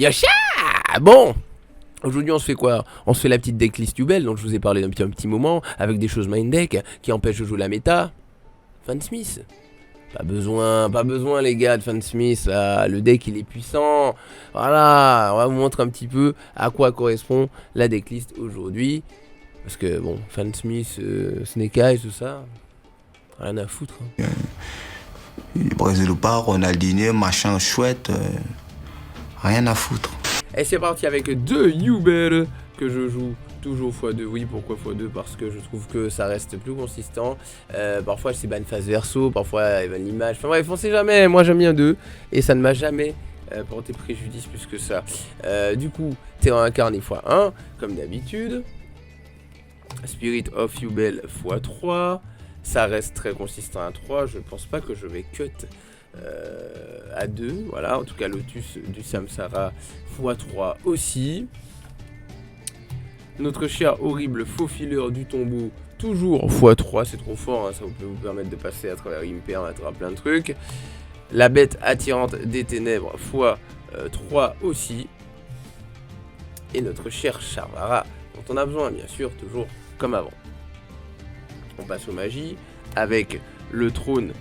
Yasha. Bon, aujourd'hui on se fait quoi? On se fait la petite decklist Yubel dont je vous ai parlé d'un petit moment, avec des choses main deck qui empêchent de jouer la méta. Fansmith. Pas besoin les gars de Fansmith là, le deck il est puissant. Voilà, on va vous montrer un petit peu à quoi correspond la decklist aujourd'hui. Parce que bon, Fansmith, Snake Eyes, tout ça, rien à foutre. Hein. Brésil ou pas, Ronaldinho, machin chouette, rien à foutre. Et c'est parti avec deux Yubel que je joue toujours x2. Oui, pourquoi x2? Parce que je trouve que ça reste plus consistant. Parfois c'est ban phase verso, parfois il ban l'image. Enfin bref, on sait jamais. Moi j'aime bien 2 et ça ne m'a jamais porté préjudice plus que ça. Du coup, terrain incarné x1, comme d'habitude. Spirit of Yubel x3. Ça reste très consistant à 3. Je pense pas que je vais cut à 2. Voilà, en tout cas, Lotus du Samsara x3 aussi. Notre cher horrible faux fileur du tombeau, toujours x3. C'est trop fort, hein, ça peut vous permettre de passer à travers Imperm, à travers plein de trucs. La bête attirante des ténèbres x3 aussi. Et notre cher Charvara, dont on a besoin, bien sûr, toujours comme avant. On passe aux magies avec le trône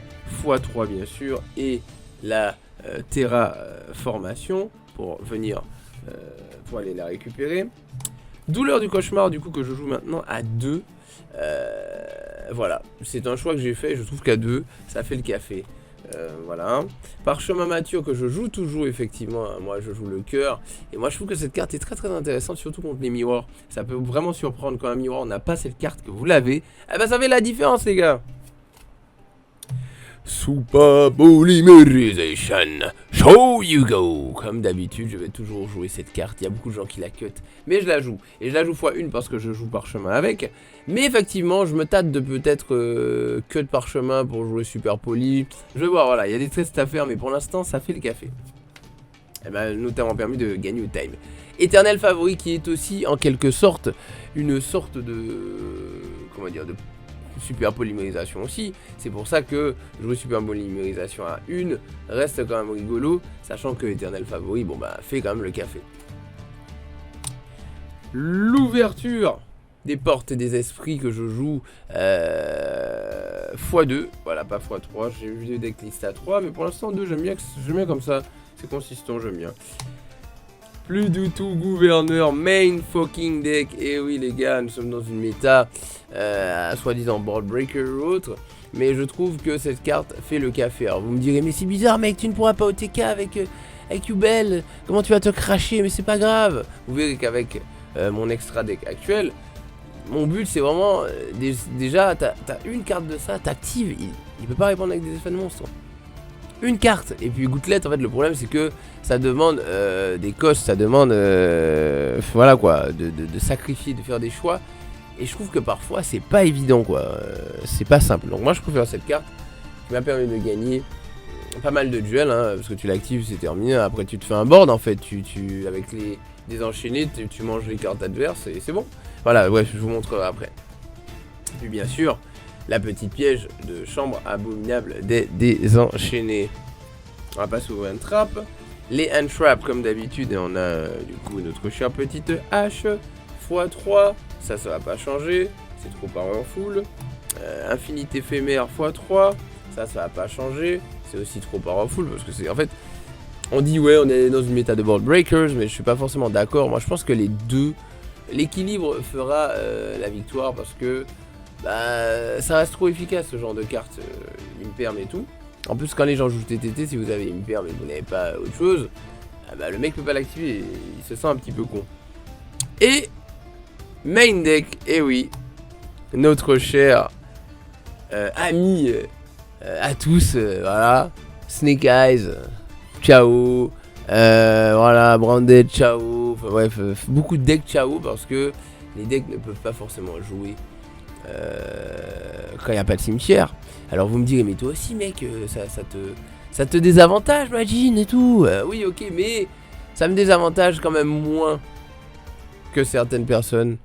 x3 bien sûr et la terraformation pour venir pour aller la récupérer. Douleur du cauchemar du coup que je joue maintenant à 2. Voilà, c'est un choix que j'ai fait, je trouve qu'à 2 ça fait le café. Voilà. Parchemin mature que je joue toujours effectivement, moi je joue le cœur et moi je trouve que cette carte est très intéressante surtout contre les miroirs. Ça peut vraiment surprendre quand un miroir n'a pas cette carte que vous l'avez. Eh ben ça fait la différence les gars. Super Polymerization, show you go. Comme d'habitude je vais toujours jouer cette carte, il y a beaucoup de gens qui la cut, mais je la joue. Et je la joue x1 parce que je joue parchemin avec. Mais effectivement je me tâte de peut-être cut parchemin pour jouer super poly. Je vais voir, voilà, il y a des tests à faire mais pour l'instant ça fait le café. Et ben notamment permis de gagner au time. Éternel favori qui est aussi en quelque sorte une sorte de... comment dire, de super polymérisation aussi, c'est pour ça que jouer super polymérisation à 1 reste quand même rigolo, sachant que éternel favori, bon bah fait quand même le café. L'ouverture des portes et des esprits que je joue x2, voilà pas x3, j'ai eu des decklists à 3, mais pour l'instant 2 j'aime bien comme ça, c'est consistant, j'aime bien. Plus du tout gouverneur, main fucking deck. Et oui les gars, nous sommes dans une méta soi-disant board breaker ou autre. Mais je trouve que cette carte fait le café. Alors vous me direz mais c'est bizarre mec, tu ne pourras pas OTK avec Yubel. Comment tu vas te cracher? Mais c'est pas grave. Vous verrez qu'avec mon extra deck actuel, mon but c'est vraiment déjà t'as une carte de ça, t'actives, il peut pas répondre avec des effets de monstre. Une carte, et puis gouttelette en fait le problème c'est que ça demande des costs, ça demande voilà quoi, de sacrifier, de faire des choix, et je trouve que parfois c'est pas évident quoi, c'est pas simple, donc moi je préfère cette carte qui m'a permis de gagner pas mal de duels, hein, parce que tu l'actives c'est terminé, après tu te fais un board en fait, avec les désenchaînés, tu manges les cartes adverses et c'est bon, voilà, ouais je vous montrerai après. Et puis bien sûr la petite piège de chambre abominable des désenchaînés. On va passer aux entraps. Les entraps comme d'habitude et on a du coup notre chère petite hache x3. Ça va pas changer, c'est trop power full. Infinité éphémère x3. Ça va pas changer, c'est aussi trop powerful parce que c'est en fait on dit ouais on est dans une méta de board breakers mais je suis pas forcément d'accord. Moi je pense que l'équilibre fera la victoire parce que bah, ça reste trop efficace ce genre de carte Imperm et tout. En plus quand les gens jouent TTT, si vous avez Imperm et vous n'avez pas autre chose, bah, le mec peut pas l'activer, il se sent un petit peu con. Et main deck, et oui, notre cher ami à tous, voilà, Snake Eyes, ciao, voilà, Branded, ciao, enfin, bref, beaucoup de decks ciao parce que les decks ne peuvent pas forcément jouer quand il n'y a pas de cimetière. Alors vous me direz mais toi aussi mec ça te désavantage imagine et tout, oui ok mais ça me désavantage quand même moins que certaines personnes,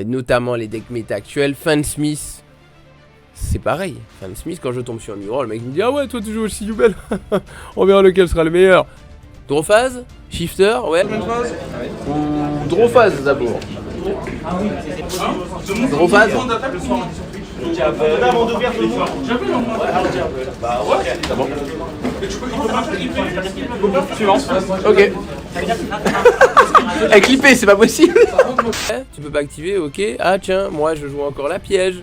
notamment les decks méta actuels. Fansmith c'est pareil, Fansmith quand je tombe sur un miroir le mec me dit ah ouais toi tu joues aussi Yubel on verra lequel sera le meilleur. Drowphase, Shifter, ouais. Ou Drowphase d'abord. Drowphase. Ok. Elle clippé, c'est pas possible. Tu peux pas activer, ok. Ah tiens, moi je joue encore la piège.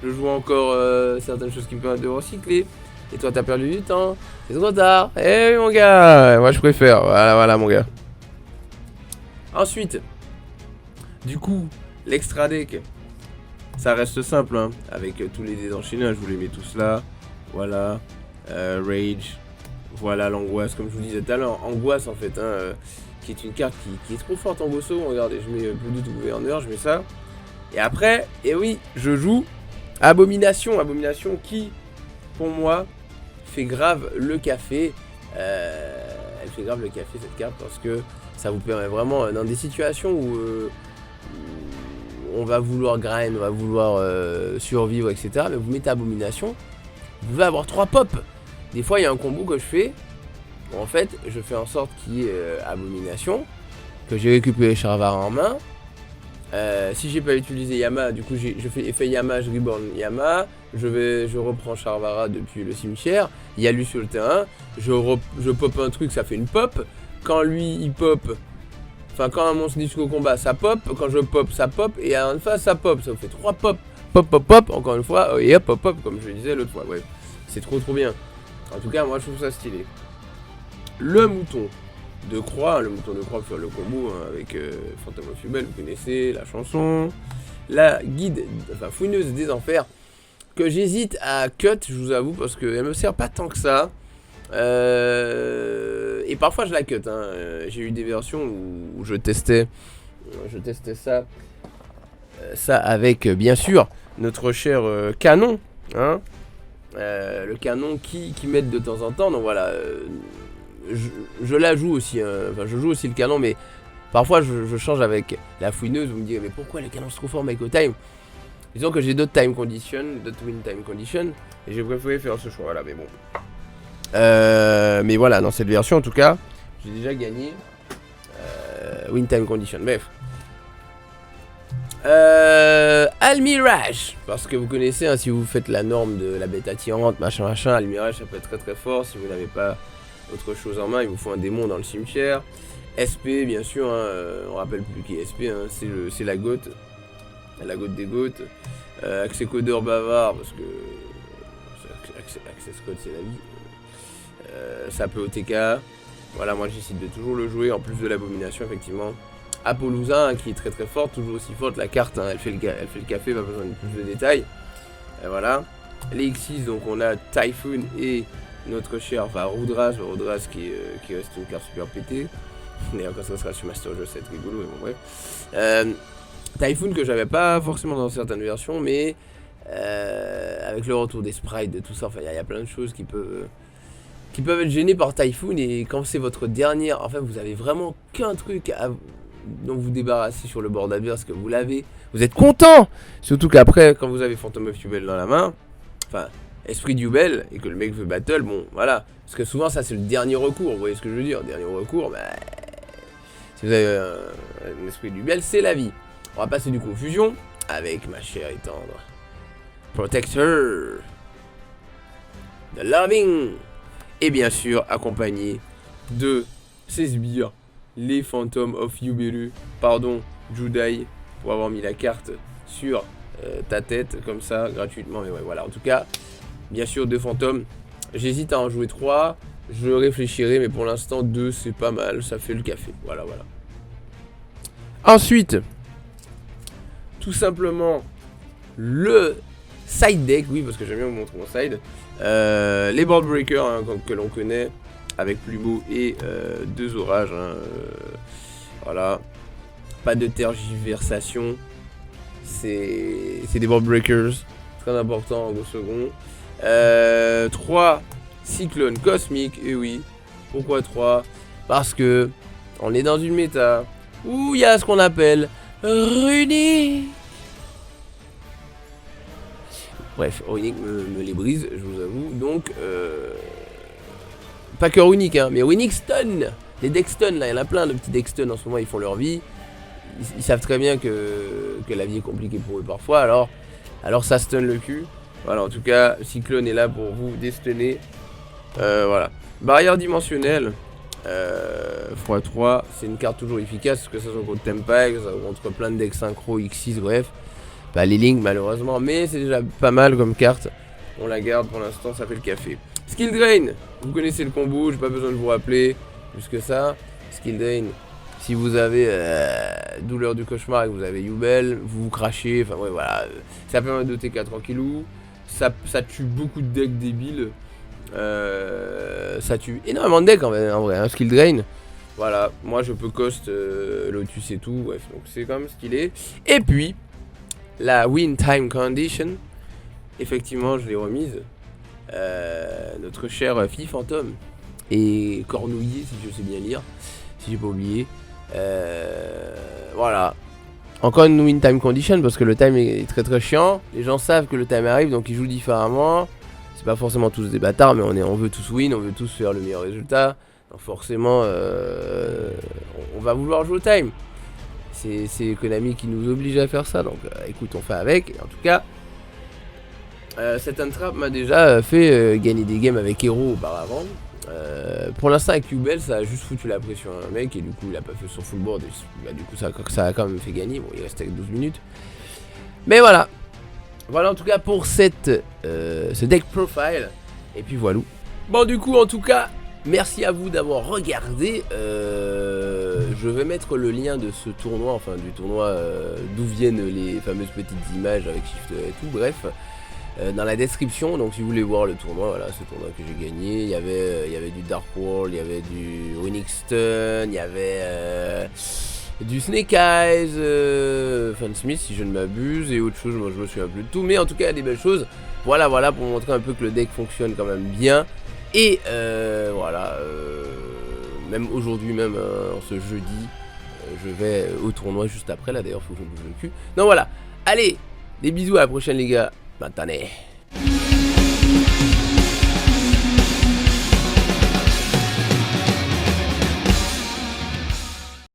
Je joue encore certaines choses qui me permettent de recycler. Et toi t'as perdu du temps. C'est trop tard. Eh oui mon gars, moi je préfère. Voilà mon gars. Ensuite, du coup, l'extra deck. Ça reste simple, hein, avec tous les dés enchaînés, je vous les mets tous là. Voilà, Rage, voilà l'angoisse, comme je vous disais tout à l'heure, angoisse en fait, hein, qui est une carte qui est trop forte en bosso. Regardez, je mets plus de gouverneur, je mets ça. Et après, et oui, je joue Abomination, Abomination qui, pour moi, fait grave le café. Elle fait grave le café cette carte parce que ça vous permet vraiment dans des situations où on va vouloir grind, on va vouloir survivre, etc. Mais vous mettez Abomination, vous pouvez avoir 3 pop. Des fois, il y a un combo que je fais. Où en fait, je fais en sorte qu'il y ait Abomination, que j'ai récupéré Charvara en main. Si j'ai pas utilisé Yama, du coup, je fais effet Yama, je reborn Yama. Je reprends Charvara depuis le cimetière. Il y a lui sur le terrain. Je pop un truc, ça fait une pop. Quand lui, il pop. Enfin, quand un monstre jusqu'au combat, ça pop. Quand je pop, ça pop. Et à une phase, ça pop. Ça vous fait 3 pop. Pop, pop, pop. Encore une fois. Et hop, pop, pop. Comme je le disais l'autre fois. Ouais. C'est trop bien. En tout cas, moi, je trouve ça stylé. Le mouton de croix. Le mouton de croix pour faire le combo hein, avec Phantom of Yubel. Vous connaissez la chanson. La guide, enfin, fouineuse des enfers. Que j'hésite à cut, je vous avoue. Parce qu'elle me sert pas tant que ça. Et parfois je la cut hein. J'ai eu des versions où je testais ça avec bien sûr notre cher canon hein, le canon qui m'aide de temps en temps. Donc voilà, je la joue aussi hein. Enfin je joue aussi le canon, mais parfois je change avec la fouineuse. Vous me direz mais pourquoi le canon se trop fort avec au time? Disons que j'ai d'autres time conditions, d'autres win time conditions, et j'ai préféré faire ce choix là, mais bon. Mais voilà, dans cette version en tout cas, j'ai déjà gagné win time condition. Bref. Almirage, parce que vous connaissez, hein, si vous faites la norme de la bête attirante, machin, Almirage ça peut être très fort. Si vous n'avez pas autre chose en main, il vous faut un démon dans le cimetière. SP, bien sûr, hein, on rappelle plus qui est SP, hein, c'est la gote. La gote des gotes. Accès codeur bavard, parce que access code c'est la vie. Ça peut OTK. Voilà, moi j'essaie de toujours le jouer en plus de l'abomination, effectivement. Apollousa hein, qui est très forte, toujours aussi forte. La carte, hein, elle fait le café, pas besoin de plus de détails. Et voilà. Les X6, donc on a Typhoon et notre cher, enfin Rudras qui reste une carte super pétée. D'ailleurs, quand ça sera sur Master Jeu, ça va être rigolo, mais bon, bref. Typhoon que j'avais pas forcément dans certaines versions, mais avec le retour des sprites, de tout ça, enfin il y a plein de choses qui peuvent être gênées par Typhoon. Et quand c'est votre dernière, enfin vous avez vraiment qu'un truc dont vous débarrassez sur le board adverse, que vous l'avez, vous êtes content. Surtout qu'après, quand vous avez Phantom of Yubel dans la main, enfin Esprit d'Yubel, et que le mec veut battle, bon voilà, parce que souvent ça c'est le dernier recours, vous voyez ce que je veux dire, dernier recours, bah, si vous avez un Esprit d'Yubel, c'est la vie. On va passer du coup aux fusions avec ma chère et tendre Protector, The Loving, et bien sûr accompagné de ses sbires, les Phantom of Yubelu, pardon, Judai, pour avoir mis la carte sur ta tête comme ça gratuitement. Mais ouais, voilà, en tout cas, bien sûr 2 fantômes. J'hésite à en jouer 3, je réfléchirai, mais pour l'instant 2 c'est pas mal, ça fait le café. Voilà. Ensuite, tout simplement le side deck, oui, parce que j'aime bien vous montrer mon side. Les board breakers hein, que l'on connaît, avec Plumeau et 2 orages. Hein, voilà, pas de tergiversation. C'est des board breakers, très important en gros second. 3 cyclones cosmiques, et oui, pourquoi 3? Parce que on est dans une méta où il y a ce qu'on appelle Runic. Bref, Runic me les brise, je vous avoue. Donc, pas que Runic, hein, mais Runic Stun. Les Dexton, là, il y en a plein de petits Dexton en ce moment, ils font leur vie. Ils savent très bien que la vie est compliquée pour eux parfois, alors ça stun le cul. Voilà, en tout cas, Cyclone est là pour vous destunner. Voilà. Barrière dimensionnelle. x3, c'est une carte toujours efficace, que ça soit contre Tempa, que ça soit contre plein de decks synchro, X6, bref. Pas les Link malheureusement, mais c'est déjà pas mal comme carte. On la garde pour l'instant, ça fait le café. Skill Drain, vous connaissez le combo, j'ai pas besoin de vous rappeler plus que ça. Skill Drain, si vous avez douleur du cauchemar et que vous avez Yubel, vous crachez, enfin ouais voilà. Ça permet de T4 tranquillou, ça tue beaucoup de decks débiles. Ça tue énormément de decks en vrai, hein, Skill Drain. Voilà, moi je peux cost Lotus et tout, bref, donc c'est quand même stylé. Et puis, la Win Time Condition, effectivement je l'ai remise. Notre cher Fille Fantôme et Cornouillé, si je sais bien lire, si j'ai pas oublié. Voilà. Encore une Win Time Condition parce que le time est très très chiant. Les gens savent que le time arrive donc ils jouent différemment. C'est pas forcément tous des bâtards, mais on veut tous win, on veut tous faire le meilleur résultat. Donc forcément, on va vouloir jouer au time. C'est Konami qui nous oblige à faire ça, donc écoute, on fait avec. En tout cas, cette untrap m'a déjà fait gagner des games avec Hero auparavant. Pour l'instant, avec Yubel, ça a juste foutu la pression à un mec, et du coup, il a pas fait son full board. Et, bah, du coup, ça a quand même fait gagner. Bon, il restait avec 12 minutes. Mais voilà. Voilà en tout cas pour ce deck profile. Et puis voilà. Bon du coup en tout cas, merci à vous d'avoir regardé. Je vais mettre le lien de ce tournoi, enfin du tournoi d'où viennent les fameuses petites images avec Shift et tout, bref. Dans la description, donc si vous voulez voir le tournoi, voilà ce tournoi que j'ai gagné. Il y avait du Dark World, il y avait du Winningston, il y avait... du Snake Eyes, Fansmith si je ne m'abuse, et autre chose, moi je me souviens plus de tout, mais en tout cas des belles choses. Voilà, pour montrer un peu que le deck fonctionne quand même bien. Et voilà, même aujourd'hui, même en ce jeudi, je vais au tournoi juste après, là d'ailleurs faut que je me bouge le cul. Donc voilà, allez, des bisous, à la prochaine les gars, maintenant.